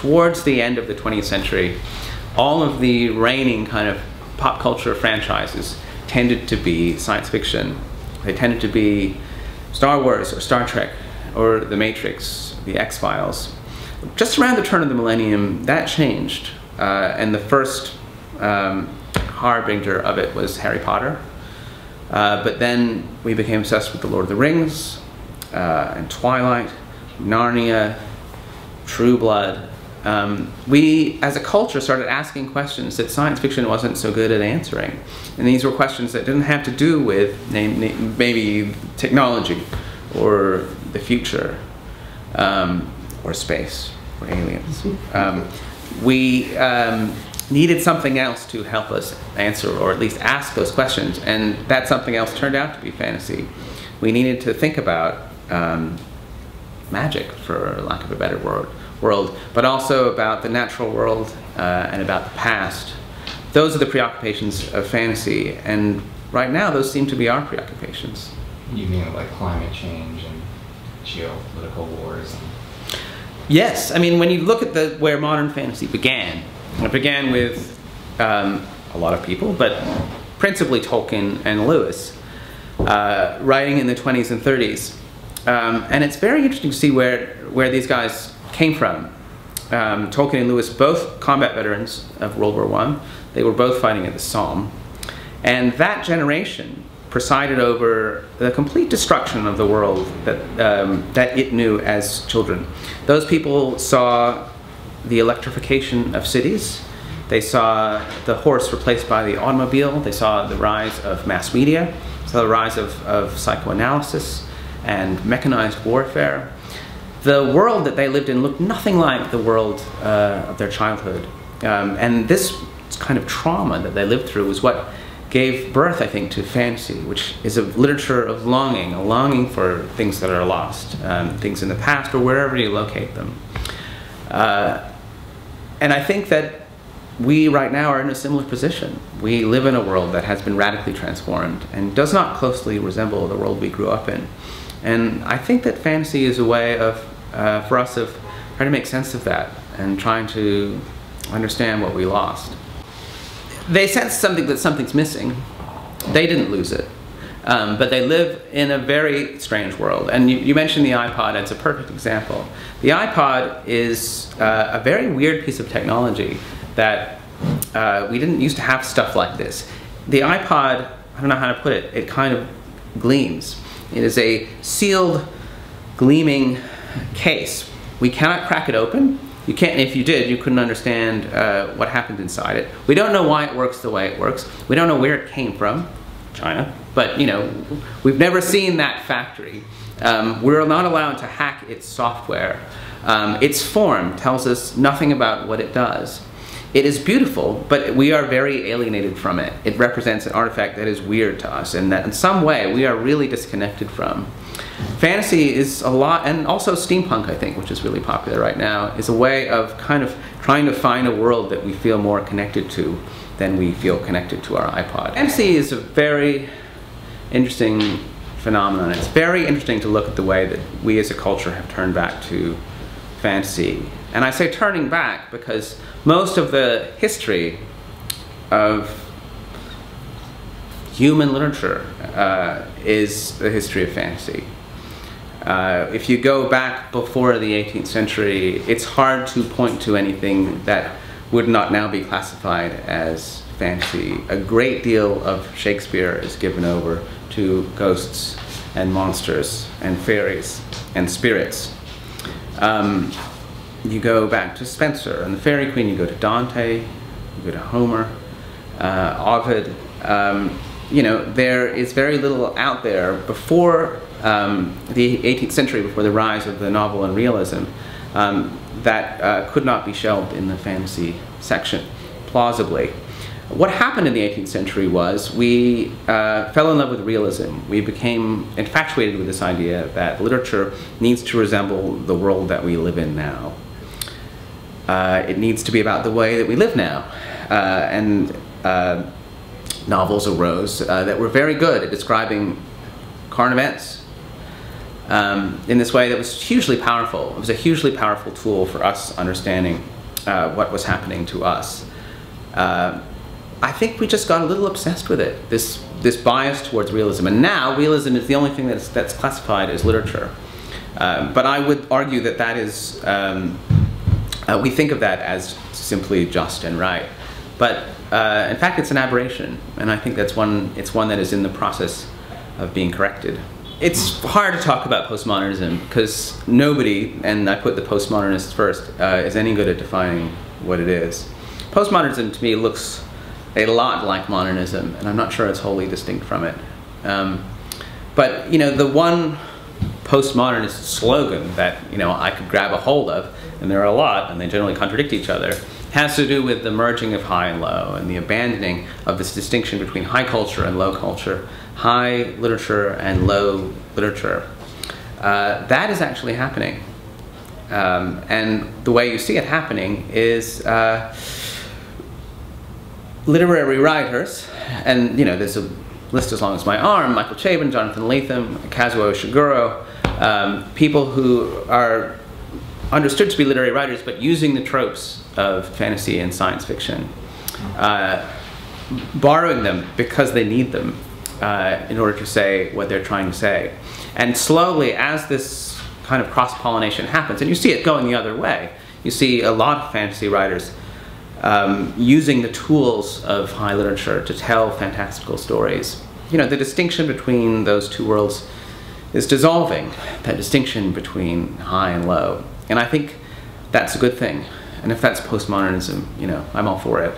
towards the end of the 20th century, all of the reigning kind of pop culture franchises tended to be science fiction. They tended to be Star Wars or Star Trek or The Matrix, The X-Files. Just around the turn of the millennium, that changed. And the first harbinger of it was Harry Potter. But then we became obsessed with The Lord of the Rings, and Twilight, Narnia, True Blood. We, as a culture, started asking questions that science fiction wasn't so good at answering. And these were questions that didn't have to do with maybe technology or the future or space or aliens. We needed something else to help us answer or at least ask those questions, and that something else turned out to be fantasy. We needed to think about magic, for lack of a better world, but also about the natural world and about the past. Those are the preoccupations of fantasy, and right now those seem to be our preoccupations. You mean like climate change and geopolitical wars? Yes, I mean, when you look at where modern fantasy began, it began with a lot of people, but principally Tolkien and Lewis, writing in the 20s and 30s. And it's very interesting to see where these guys came from. Tolkien and Lewis, both combat veterans of World War I. They were both fighting at the Somme. And that generation presided over the complete destruction of the world that it knew as children. Those people saw the electrification of cities. They saw the horse replaced by the automobile. They saw the rise of mass media. They saw the rise of psychoanalysis and mechanized warfare. The world that they lived in looked nothing like the world of their childhood. And this kind of trauma that they lived through was what gave birth, I think, to fantasy, which is a literature of longing, a longing for things that are lost, things in the past or wherever you locate them. And I think that we right now are in a similar position. We live in a world that has been radically transformed and does not closely resemble the world we grew up in. And I think that fantasy is a way of, for us, of trying to make sense of that and trying to understand what we lost. They sense that something's missing. They didn't lose it. But they live in a very strange world. And you mentioned the iPod as a perfect example. The iPod is a very weird piece of technology that we didn't used to have stuff like this. The iPod, I don't know how to put it, it kind of gleams. It is a sealed, gleaming case. We cannot crack it open. You can't, if you did, you couldn't understand what happened inside it. We don't know why it works the way it works. We don't know where it came from, China. But, you know, we've never seen that factory. We're not allowed to hack its software. Its form tells us nothing about what it does. It is beautiful, but we are very alienated from it. It represents an artifact that is weird to us and that in some way we are really disconnected from. Fantasy is a lot, and also steampunk, I think, which is really popular right now, is a way of kind of trying to find a world that we feel more connected to than we feel connected to our iPod. Fantasy is a very interesting phenomenon. It's very interesting to look at the way that we as a culture have turned back to fantasy. And I say turning back because most of the history of human literature is the history of fantasy. If you go back before the 18th century, it's hard to point to anything that would not now be classified as fantasy. A great deal of Shakespeare is given over to ghosts and monsters and fairies and spirits. You go back to Spencer and the Fairy Queen, you go to Dante, you go to Homer, Ovid. You know, there is very little out there before the 18th century, before the rise of the novel and realism, that could not be shelved in the fantasy section, plausibly. What happened in the 18th century was we fell in love with realism. We became infatuated with this idea that literature needs to resemble the world that we live in now. It needs to be about the way that we live now. Novels arose that were very good at describing current events. in this way that was hugely powerful. It was a hugely powerful tool for us understanding what was happening to us. I think we just got a little obsessed with it, this bias towards realism. And now realism is the only thing that's classified as literature. But I would argue that that is, we think of that as simply just and right. But in fact, it's an aberration. And I think it's one that is in the process of being corrected. It's hard to talk about postmodernism because nobody, and I put the postmodernists first, is any good at defining what it is. Postmodernism to me looks a lot like modernism, and I'm not sure it's wholly distinct from it. But the one postmodernist slogan that I could grab a hold of, and there are a lot, and they generally contradict each other, has to do with the merging of high and low and the abandoning of this distinction between high culture and low culture, high literature and low literature. That is actually happening. And the way you see it happening is literary writers, and there's a list as long as my arm: Michael Chabon, Jonathan Lethem, Kazuo Ishiguro, people who are understood to be literary writers, but using the tropes of fantasy and science fiction, borrowing them because they need them in order to say what they're trying to say. And slowly, as this kind of cross-pollination happens, and you see it going the other way, you see a lot of fantasy writers using the tools of high literature to tell fantastical stories. The distinction between those two worlds is dissolving, that distinction between high and low. And I think that's a good thing. And if that's postmodernism, I'm all for it.